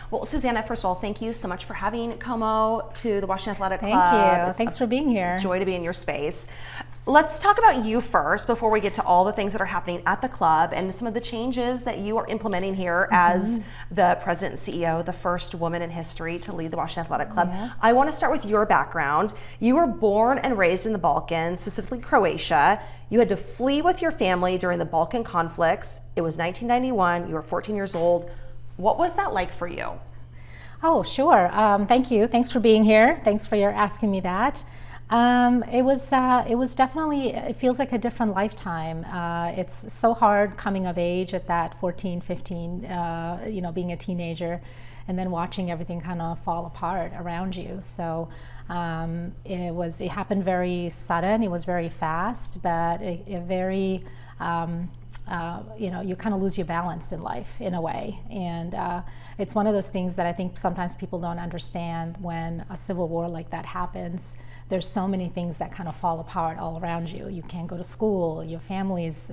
Well, Suzana, first of all, thank you so much for having KOMO to the Washington Athletic Club. Thank you. Thanks for being here. Joy to be in your space. Let's talk about you first before we get to all the things that are happening at the club and some of the changes that you are implementing here as the president and CEO, the first woman in history to lead the Washington Athletic Club. Yeah. I want to start with your background. You were born and raised in the Balkans, specifically Croatia. You had to flee with your family during the Balkan conflicts. It was 1991. You were 14 years old. What was that like for you? Oh, sure. Thank you. Thanks for being here. Thanks for your asking me that. It was definitely, it feels like a different lifetime. It's so hard coming of age at that 14, 15, being a teenager and then watching everything kind of fall apart around you. So it happened very sudden, it was very fast, but it very, you kind of lose your balance in life in a way. And it's one of those things that I think sometimes people don't understand when a civil war like that happens. There's so many things that kind of fall apart all around you. You can't go to school, your family's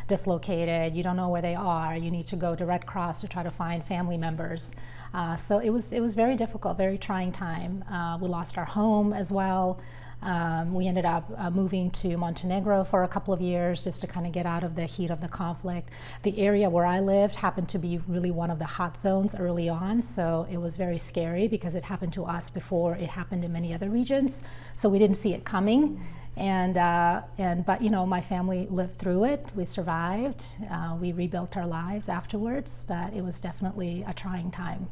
dislocated, you don't know where they are, you need to go to Red Cross to try to find family members. So it was very difficult, very trying time. We lost our home as well. We ended up moving to Montenegro for a couple of years just to kind of get out of the heat of the conflict. The area where I lived happened to be really one of the hot zones early on, so it was very scary because it happened to us before it happened in many other regions. So we didn't see it coming. But my family lived through it. We survived. We rebuilt our lives afterwards, but it was definitely a trying time.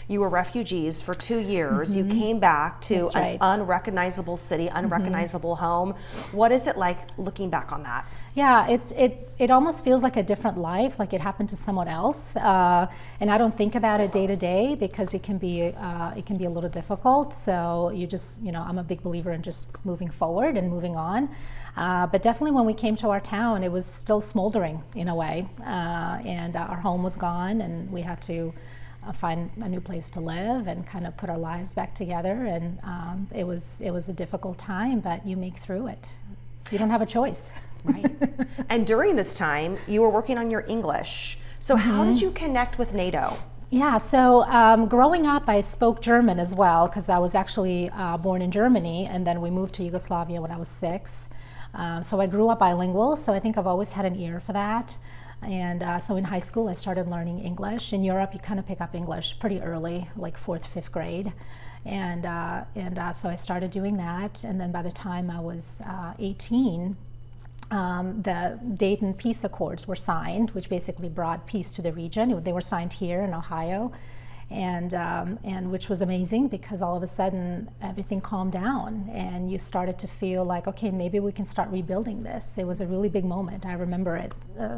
You were refugees for 2 years. You came back to an unrecognizable city, unrecognizable home. What is it like looking back on that? Yeah, it almost feels like a different life, like it happened to someone else. And I don't think about it day to day because it can be a little difficult. So you just, I'm a big believer in just moving forward and moving on. But definitely when we came to our town, it was still smoldering in a way. And our home was gone and we had to find a new place to live and kind of put our lives back together. And it was a difficult time, but you make through it. You don't have a choice. Right. And during this time, you were working on your English. So how did you connect with NATO? Yeah, so growing up, I spoke German as well because I was actually born in Germany, and then we moved to Yugoslavia when I was 6. So I grew up bilingual, so I think I've always had an ear for that. And so in high school, I started learning English. In Europe, you kind of pick up English pretty early, like 4th, 5th grade. And so I started doing that. And then by the time I was 18, the Dayton Peace Accords were signed, which basically brought peace to the region. They were signed here in Ohio. And which was amazing because all of a sudden everything calmed down and you started to feel like, okay, maybe we can start rebuilding this. It was a really big moment. I remember it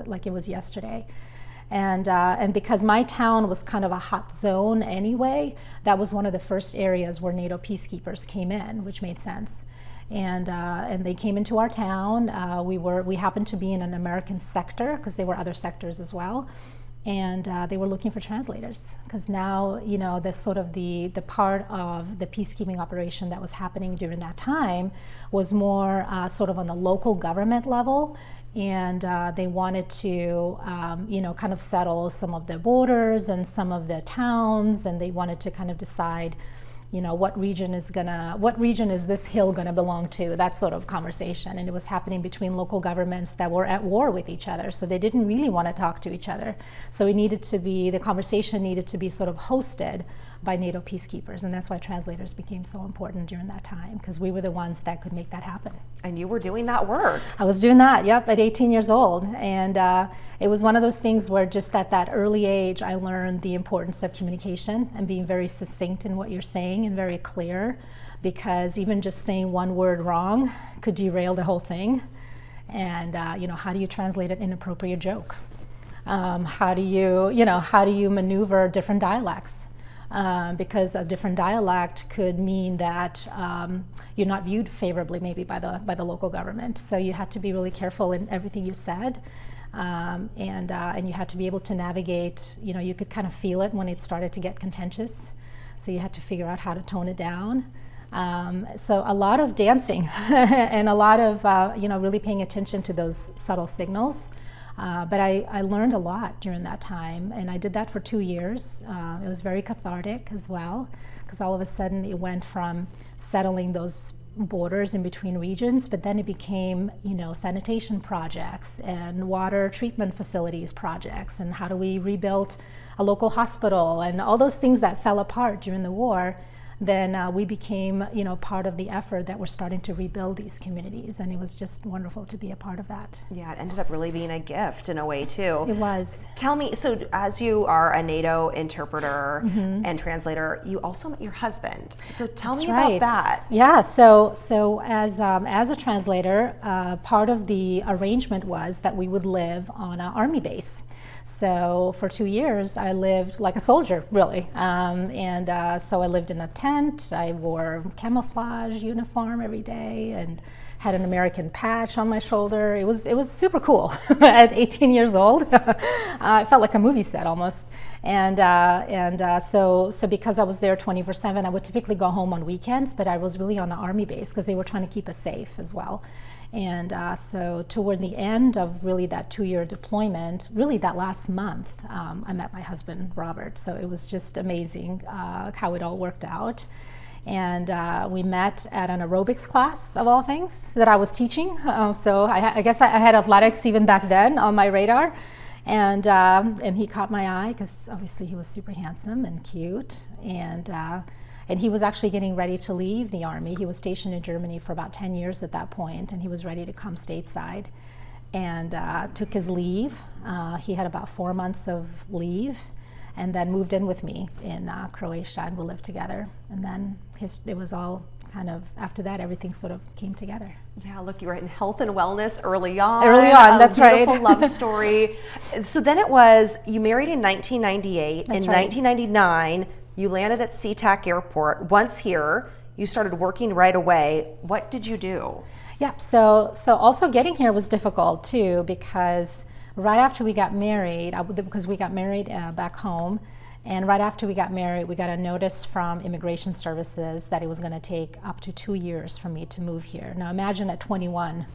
like it was yesterday. And because my town was kind of a hot zone anyway, that was one of the first areas where NATO peacekeepers came in, which made sense. And they came into our town. We happened to be in an American sector because there were other sectors as well. And they were looking for translators because now, the sort of the part of the peacekeeping operation that was happening during that time was more sort of on the local government level. And they wanted to, kind of settle some of the borders and some of the towns, and they wanted to kind of decide, what region is this hill gonna belong to, that sort of conversation. And it was happening between local governments that were at war with each other, so they didn't really want to talk to each other. So the conversation needed to be sort of hosted by NATO peacekeepers, and that's why translators became so important during that time, because we were the ones that could make that happen. And you were doing that work. I was doing that, yep, at 18 years old. And it was one of those things where just at that early age, I learned the importance of communication and being very succinct in what you're saying and very clear, because even just saying one word wrong could derail the whole thing. And how do you translate an inappropriate joke? How do you maneuver different dialects? Because a different dialect could mean that you're not viewed favorably maybe by the local government. So you had to be really careful in everything you said, and you had to be able to navigate. You could kind of feel it when it started to get contentious. So you had to figure out how to tone it down. So a lot of dancing and a lot of really paying attention to those subtle signals. But I learned a lot during that time, and I did that for 2 years. It was very cathartic as well, because all of a sudden it went from settling those borders in between regions, but then it became, sanitation projects and water treatment facilities projects, and how do we rebuild a local hospital, and all those things that fell apart during the war. Then we became, part of the effort that we're starting to rebuild these communities, and it was just wonderful to be a part of that. Yeah, it ended up really being a gift in a way too. It was. Tell me, so as you are a NATO interpreter and translator, you also met your husband. So tell me about that. Yeah, so as a translator, part of the arrangement was that we would live on an army base. So for 2 years, I lived like a soldier, really. So I lived in a tent. I wore camouflage uniform every day and had an American patch on my shoulder. It was super cool. At 18 years old, I felt like a movie set almost. So because I was there 24/7, I would typically go home on weekends, but I was really on the army base because they were trying to keep us safe as well. And so toward the end of really that 2-year deployment, really that last month, I met my husband, Robert. So it was just amazing how it all worked out. And we met at an aerobics class, of all things, that I was teaching. So I guess I had athletics even back then on my radar. And he caught my eye because obviously he was super handsome and cute. And he was actually getting ready to leave the Army. He was stationed in Germany for about 10 years at that point, and he was ready to come stateside and took his leave. He had about 4 months of leave, and then moved in with me in Croatia, and we lived together. And then it was all kind of, after that, everything sort of came together. Yeah, look, you were in health and wellness early on. That's right. Beautiful love story. So then it was, you married in 1998. That's in right. 1999, you landed at SeaTac Airport. Once here, you started working right away. What did you do? Yeah, so also getting here was difficult too, because right after we got married, because we got married back home, and right after we got married, we got a notice from Immigration Services that it was going to take up to 2 years for me to move here. Now imagine at 21,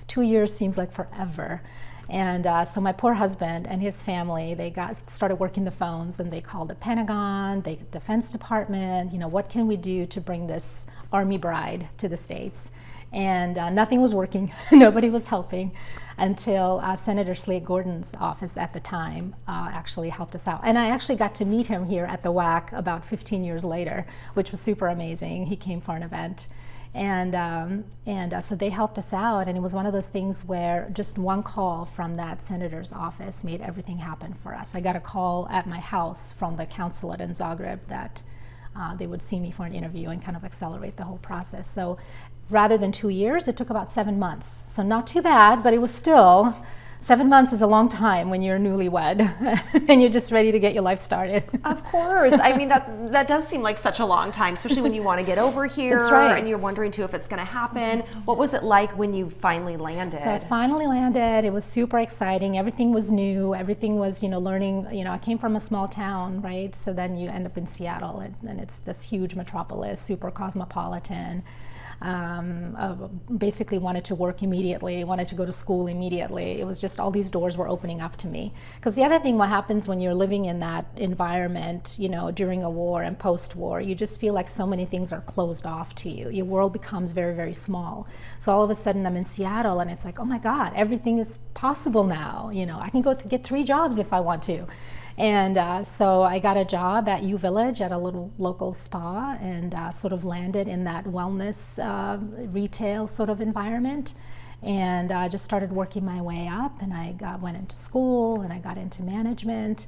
2 years seems like forever. And so my poor husband and his family, they started working the phones, and they called the Pentagon, the Defense Department, what can we do to bring this Army bride to the States? And nothing was working. Nobody was helping until Senator Slade Gordon's office at the time actually helped us out. And I actually got to meet him here at the WAC about 15 years later, which was super amazing. He came for an event. So they helped us out, and it was one of those things where just one call from that senator's office made everything happen for us. I got a call at my house from the consulate in Zagreb that they would see me for an interview and kind of accelerate the whole process. So rather than 2 years, it took about 7 months. So not too bad, but it was still, 7 months is a long time when you're newlywed and you're just ready to get your life started. Of course. I mean, that does seem like such a long time, especially when you want to get over here. That's right. And you're wondering too if it's going to happen. What was it like when you finally landed? So I finally landed. It was super exciting. Everything was new. Everything was, learning. I came from a small town, right? So then you end up in Seattle, and it's this huge metropolis, super cosmopolitan. Basically wanted to work immediately, wanted to go to school immediately. It was just all these doors were opening up to me. Because the other thing, what happens when you're living in that environment, during a war and post-war, you just feel like so many things are closed off to you. Your world becomes very, very small. So all of a sudden I'm in Seattle, and it's like, oh my God, everything is possible now. I can go to get 3 jobs if I want to. And so I got a job at U Village at a little local spa, and sort of landed in that wellness retail sort of environment, and just started working my way up, and I went into school, and I got into management.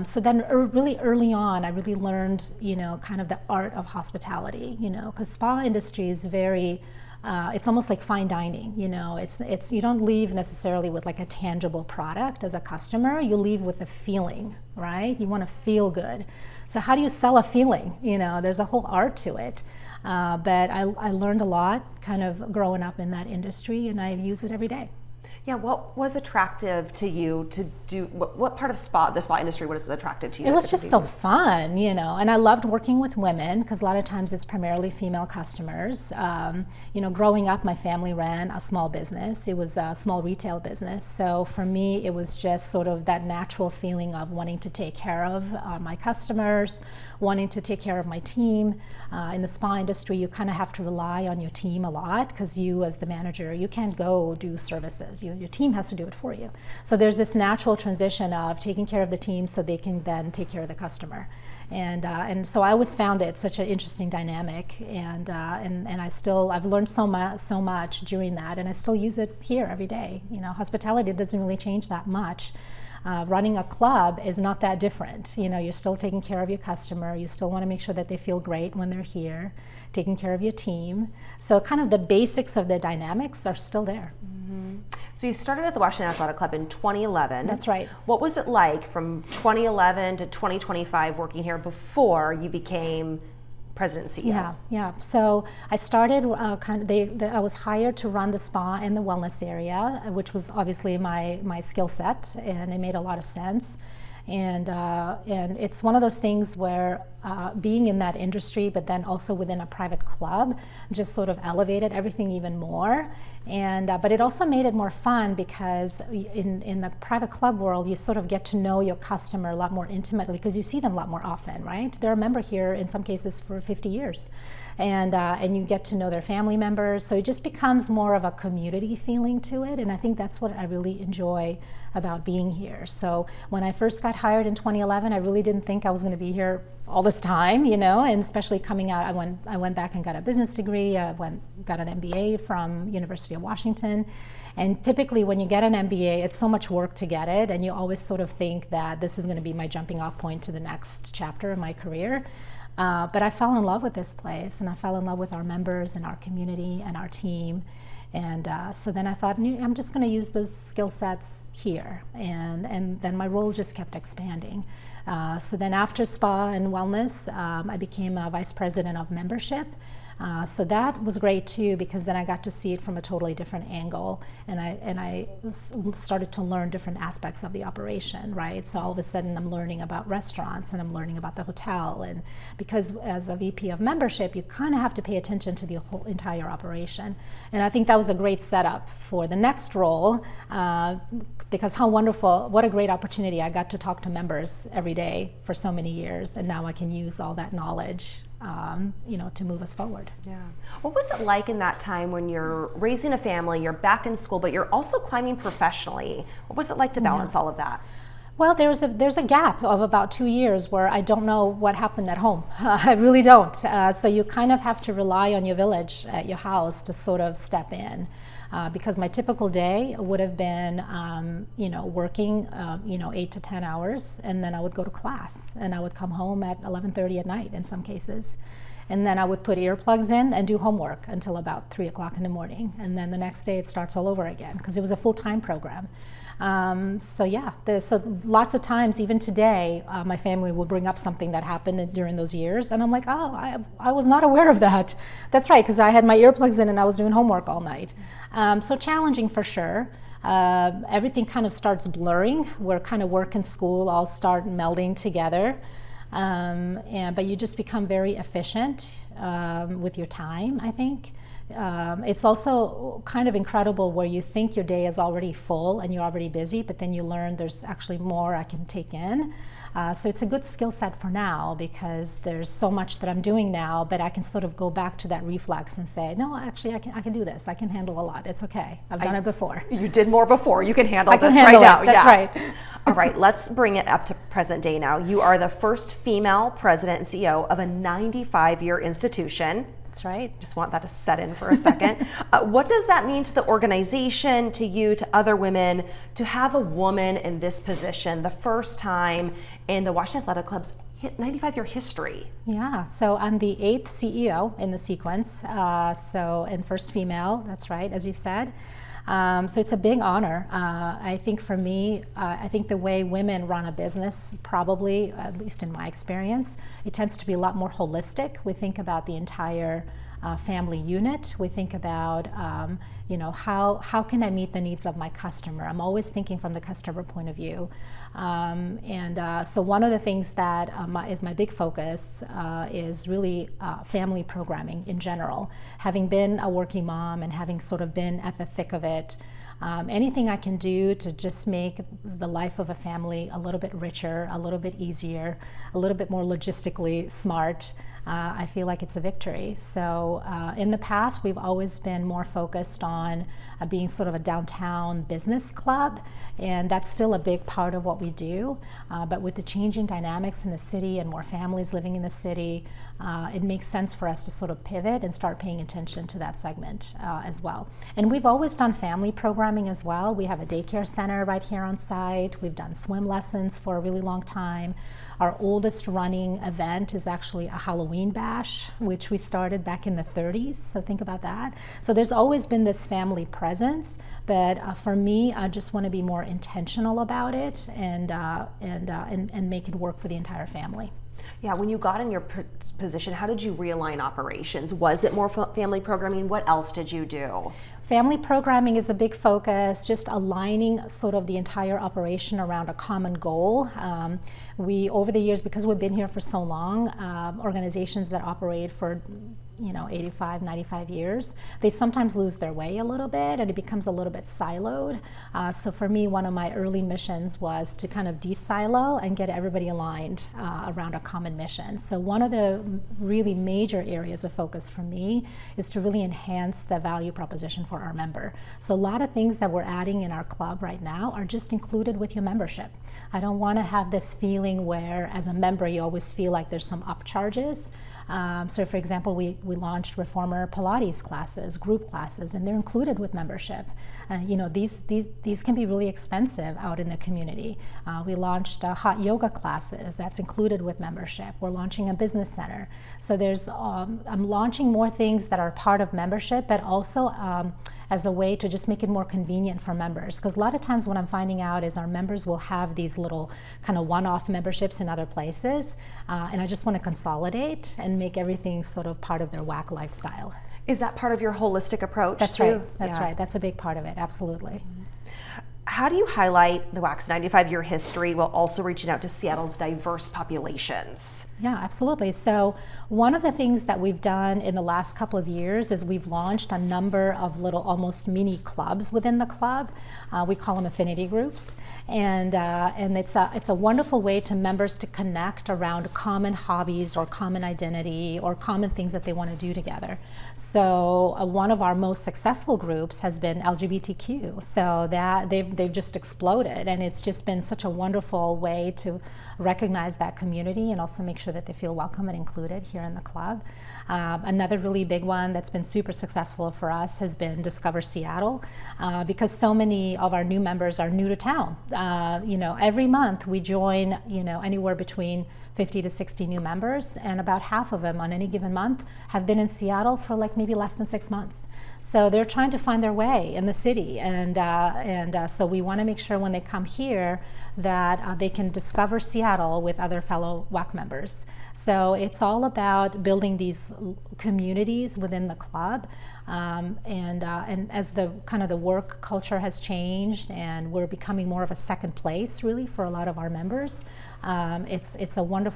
So then really early on, I really learned, kind of the art of hospitality, because spa industry is very, it's almost like fine dining, it's you don't leave necessarily with like a tangible product as a customer, you leave with a feeling, right? You want to feel good. So how do you sell a feeling? There's a whole art to it. But I learned a lot kind of growing up in that industry, and I use it every day. Yeah, what was attractive to you to do, what part of the spa industry was attractive to you? It was just so fun, you know, and I loved working with women because a lot of times it's primarily female customers. You know, growing up, my family ran a small business. It was a small retail business. So for me, it was just sort of that natural feeling of wanting to take care of my customers, wanting to take care of my team. In the spa industry, you kind of have to rely on your team a lot because you, as the manager, you can't go do services. Your team has to do it for you. So there's this natural transition of taking care of the team so they can then take care of the customer. And so I always found it such an interesting dynamic, and I've learned so much during that, and I still use it here every day. You know, hospitality doesn't really change that much. Running a club is not that different. You know, you're still taking care of your customer. You still want to make sure that they feel great when they're here, taking care of your team. So kind of the basics of the dynamics are still there. So you started at the Washington Athletic Club in 2011. That's right. What was it like from 2011 to 2025 working here before you became president and CEO? Yeah. So I started I was hired to run the spa and the wellness area, which was obviously my skill set, and it made a lot of sense. And it's one of those things where being in that industry, but then also within a private club, just sort of elevated everything even more. But it also made it more fun because in the private club world, you sort of get to know your customer a lot more intimately because you see them a lot more often, right? They're a member here in some cases for 50 years. And you get to know their family members. So it just becomes more of a community feeling to it. And I think that's what I really enjoy about being here. So when I first got hired in 2011, I really didn't think I was going to be here all this time, you know, and especially coming out, I went back and got a business degree, got an MBA from University of Washington. And typically when you get an MBA, it's so much work to get it, and you always sort of think that this is going to be my jumping off point to the next chapter in my career. But I fell in love with this place, and I fell in love with our members and our community and our team. And so then I thought, I'm just going to use those skill sets here. And then my role just kept expanding. So then after spa and wellness, I became a vice president of membership. So that was great too, because then I got to see it from a totally different angle, and I started to learn different aspects of the operation, right? So all of a sudden I'm learning about restaurants, and I'm learning about the hotel, and because as a VP of membership, you kind of have to pay attention to the whole entire operation. And I think that was a great setup for the next role, because how wonderful, what a great opportunity. I got to talk to members every day for so many years, and now I can use all that knowledge to move us forward. Yeah. What was it like in that time when you're raising a family, you're back in school, but you're also climbing professionally? What was it like to balance all of that? Well, there's a gap of about 2 years where I don't know what happened at home. I really don't. So you kind of have to rely on your village at your house to sort of step in. Because my typical day would have been, working, 8 to 10 hours, and then I would go to class, and I would come home at 11:30 at night in some cases. And then I would put earplugs in and do homework until about 3 o'clock in the morning. And then the next day it starts all over again, because it was a full-time program. So lots of times, even today, my family will bring up something that happened during those years, and I'm like, I was not aware of that. That's right, because I had my earplugs in and I was doing homework all night. So challenging for sure. Everything kind of starts blurring, where kind of work and school all start melding together. But you just become very efficient with your time, I think. It's also kind of incredible where you think your day is already full and you're already busy, but then you learn there's actually more I can take in. So it's a good skill set for now, because there's so much that I'm doing now, but I can sort of go back to that reflex and say, no, actually I can do this. I can handle a lot. It's okay. I've done it before. You did more before. You can handle this handle right now. That's right. All right, let's bring it up to present day now. You are the first female president and CEO of a 95-year institution. That's right. Just want that to set in for a second. What does that mean to the organization, to you, to other women, to have a woman in this position the first time in the Washington Athletic Club's 95-year history? Yeah, so I'm the 8th CEO in the sequence, and first female, that's right, as you said. So it's a big honor. I think for me, I think the way women run a business, probably, at least in my experience, it tends to be a lot more holistic. We think about the entire family unit. We think about, how can I meet the needs of my customer? I'm always thinking from the customer point of view. So one of the things that is my big focus is really family programming in general. Having been a working mom and having sort of been at the thick of it, anything I can do to just make the life of a family a little bit richer, a little bit easier, a little bit more logistically smart, I feel like it's a victory. So in the past, we've always been more focused on being sort of a downtown business club, and that's still a big part of what we do. But with the changing dynamics in the city and more families living in the city, it makes sense for us to sort of pivot and start paying attention to that segment as well. And we've always done family programming as well. We have a daycare center right here on site. We've done swim lessons for a really long time. Our oldest running event is actually a Halloween bash, which we started back in the 30s, so think about that. So there's always been this family presence, but for me, I just want to be more intentional about it and make it work for the entire family. Yeah, when you got in your position, how did you realign operations? Was it more family programming? What else did you do? Family programming is a big focus, just aligning sort of the entire operation around a common goal. We, over the years, because we've been here for so long, organizations that operate for 85, 95 years, they sometimes lose their way a little bit and it becomes a little bit siloed. So for me, one of my early missions was to kind of de-silo and get everybody aligned around a common mission. So one of the really major areas of focus for me is to really enhance the value proposition for our member. So a lot of things that we're adding in our club right now are just included with your membership. I don't want to have this feeling where as a member you always feel like there's some upcharges. So for example, we launched reformer Pilates classes, group classes, and they're included with membership. These can be really expensive out in the community. We launched hot yoga classes, that's included with membership. We're launching a business center. So I'm launching more things that are part of membership, but also as a way to just make it more convenient for members. Because a lot of times what I'm finding out is our members will have these little kind of one-off memberships in other places, and I just want to consolidate and make everything sort of part of their WAC lifestyle. Is that part of your holistic approach? That's too? Right. That's right. That's a big part of it. Absolutely. How do you highlight the WAC's 95-year history while also reaching out to Seattle's diverse populations? Yeah, absolutely. So one of the things that we've done in the last couple of years is we've launched a number of little almost mini clubs within the club. We call them affinity groups. And it's a wonderful way to members to connect around common hobbies or common identity or common things that they want to do together. So one of our most successful groups has been LGBTQ. So that they've just exploded, and it's just been such a wonderful way to recognize that community and also make sure that they feel welcome and included here in the club. Another really big one that's been super successful for us has been Discover Seattle, because so many of our new members are new to town. Every month we join anywhere between 50 to 60 new members, and about half of them on any given month have been in Seattle for like maybe less than 6 months. So they're trying to find their way in the city, and so we want to make sure when they come here that they can discover Seattle with other fellow WAC members. So it's all about building these communities within the club, and as the kind of the work culture has changed and we're becoming more of a second place really for a lot of our members, it's a wonderful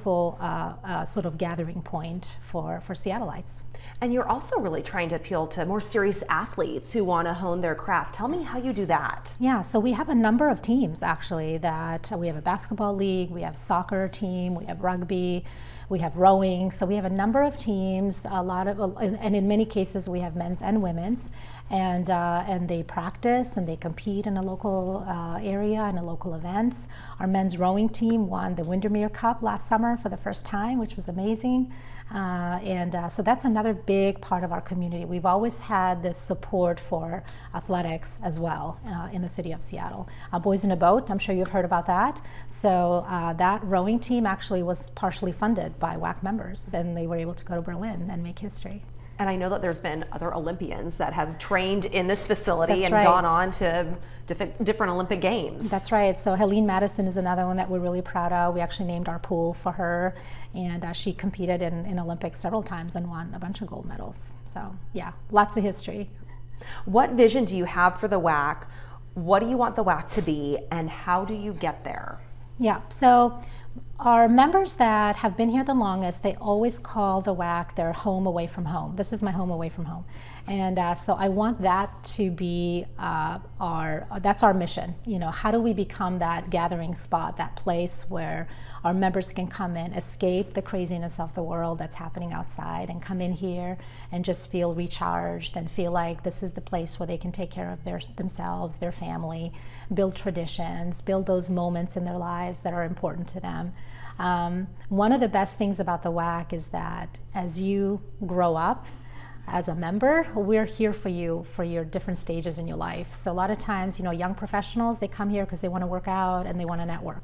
sort of gathering point for Seattleites. And you're also really trying to appeal to more serious athletes who want to hone their craft. Tell me how you do that. Yeah, so we have a number of teams actually that we have a basketball league, we have soccer team, we have rugby, we have rowing. So we have a number of teams, and in many cases we have men's and women's, and they practice and they compete in a local area and in local events. Our men's rowing team won the Windermere Cup last summer for the first time, which was amazing. So that's another big part of our community. We've always had this support for athletics as well in the city of Seattle. Boys in a Boat, I'm sure you've heard about that. So that rowing team actually was partially funded by WAC members, and they were able to go to Berlin and make history. And I know that there's been other Olympians that have trained in this facility That's and right. gone on to different Olympic Games. That's right. So Helene Madison is another one that we're really proud of. We actually named our pool for her, and she competed in Olympics several times and won a bunch of gold medals. So yeah, lots of history. What vision do you have for the WAC? What do you want the WAC to be, and how do you get there? Yeah, so our members that have been here the longest, they always call the WAC their home away from home. This is my home away from home. And so I want that to be that's our mission. You know, how do we become that gathering spot, that place where our members can come in, escape the craziness of the world that's happening outside, and come in here and just feel recharged and feel like this is the place where they can take care of themselves, their family, build traditions, build those moments in their lives that are important to them. One of the best things about the WAC is that as you grow up as a member, we're here for you for your different stages in your life. So a lot of times, you know, young professionals, they come here because they want to work out and they want to network.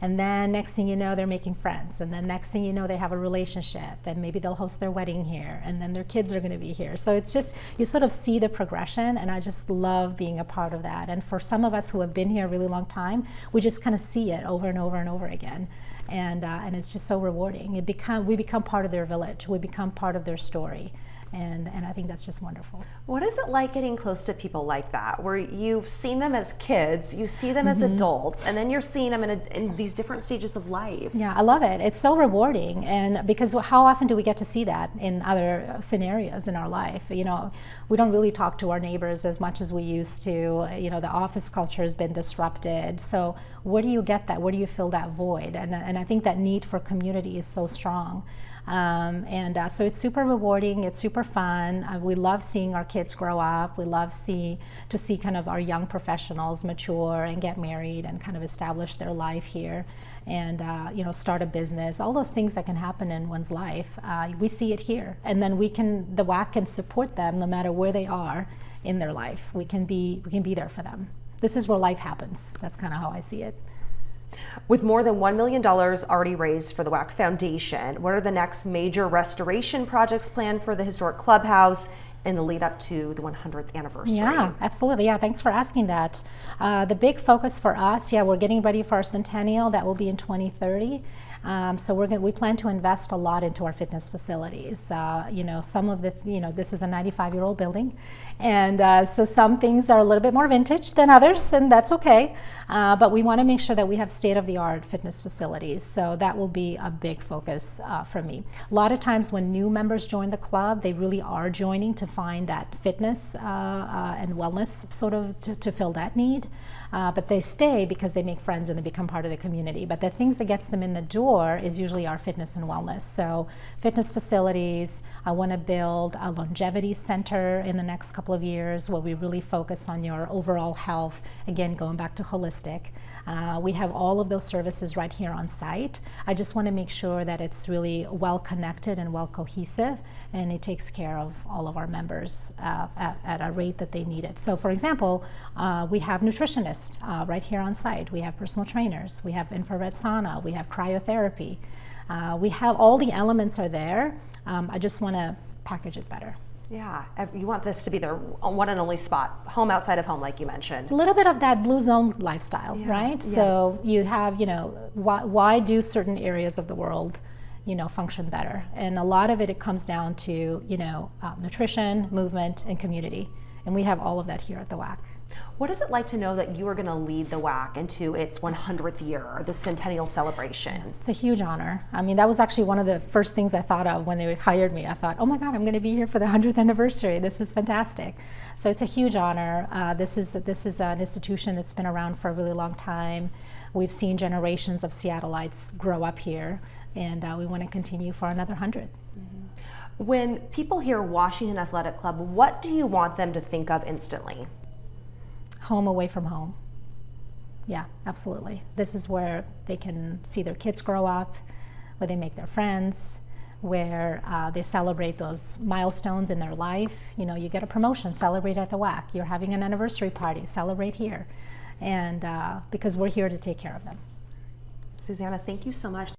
And then next thing you know, they're making friends. And then next thing you know, they have a relationship, and maybe they'll host their wedding here, and then their kids are going to be here. So it's just, you sort of see the progression, and I just love being a part of that. And for some of us who have been here a really long time, we just kind of see it over and over and over again. And it's just so rewarding. We become part of their village. We become part of their story. And I think that's just wonderful. What is it like getting close to people like that, where you've seen them as kids, you see them as adults, and then you're seeing them in these different stages of life? Yeah, I love it. It's so rewarding, and because how often do we get to see that in other scenarios in our life? You know, we don't really talk to our neighbors as much as we used to. You know, the office culture has been disrupted. So where do you get that? Where do you fill that void? And I think that need for community is so strong. So it's super rewarding, it's super fun. We love seeing our kids grow up. We love to see kind of our young professionals mature and get married and kind of establish their life here, and you know, start a business. All those things that can happen in one's life, we see it here, and then the WAC can support them no matter where they are in their life. We can be there for them. This is where life happens. That's kind of how I see it. With more than $1 million already raised for the WAC Foundation, what are the next major restoration projects planned for the historic clubhouse in the lead up to the 100th anniversary? Yeah, absolutely. Yeah, thanks for asking that. The big focus for us, we're getting ready for our centennial. That will be in 2030. So we plan to invest a lot into our fitness facilities. You know, some of this is a 95-year-old building, and so some things are a little bit more vintage than others, and that's okay. But we want to make sure that we have state-of-the-art fitness facilities. So that will be a big focus for me. A lot of times when new members join the club, they really are joining to find that fitness and wellness sort of to fill that need. But they stay because they make friends and they become part of the community. But the things that gets them in the door is usually our fitness and wellness. So fitness facilities, I want to build a longevity center in the next couple of years where we really focus on your overall health. Again, going back to holistic. We have all of those services right here on site. I just want to make sure that it's really well connected and well cohesive, and it takes care of all of our members at a rate that they need it. So for example, we have nutritionists right here on site. We have personal trainers. We have infrared sauna. We have cryotherapy. We have all the elements are there. I just want to package it better. Yeah, you want this to be their one and only spot, home outside of home, like you mentioned. A little bit of that blue zone lifestyle, right? Yeah. So you have, you know, why do certain areas of the world, you know, function better? And a lot of it comes down to, you know, nutrition, movement, and community. And we have all of that here at the WAC. What is it like to know that you are going to lead the WAC into its 100th year, the centennial celebration? It's a huge honor. I mean, that was actually one of the first things I thought of when they hired me. I thought, oh my God, I'm going to be here for the 100th anniversary. This is fantastic. So it's a huge honor. This is an institution that's been around for a really long time. We've seen generations of Seattleites grow up here, and we want to continue for another 100. Mm-hmm. When people hear Washington Athletic Club, what do you want them to think of instantly? Home away from home. Yeah, absolutely. This is where they can see their kids grow up, where they make their friends, where they celebrate those milestones in their life. You know, you get a promotion, celebrate at the WAC. You're having an anniversary party, celebrate here. And because we're here to take care of them. Suzana, thank you so much.